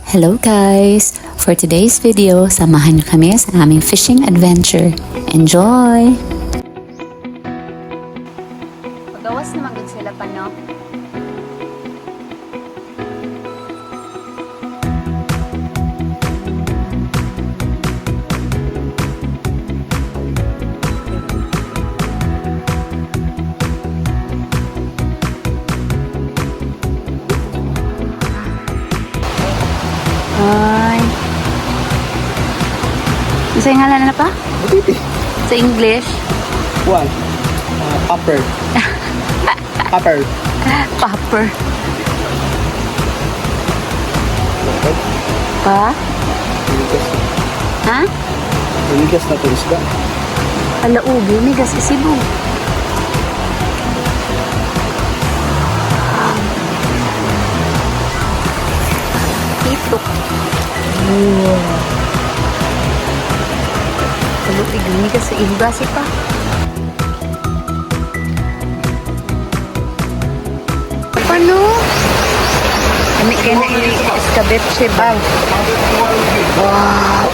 Hello guys! For today's video, samahan niyo kami sa aming fishing adventure. Enjoy! Pagawas naman good sila pa, no? Ay. Isa yung ngalan na pa? Butiti. Sa English? One. Popper. Popper. Popper. Pa? Ligas. Ha? Ligas na ito isda. Alaugi, may gas isibo. Itok. Alaugi, may gas ibasi pa. Paano? Kami kaya na ini escabet siya ba? Wow!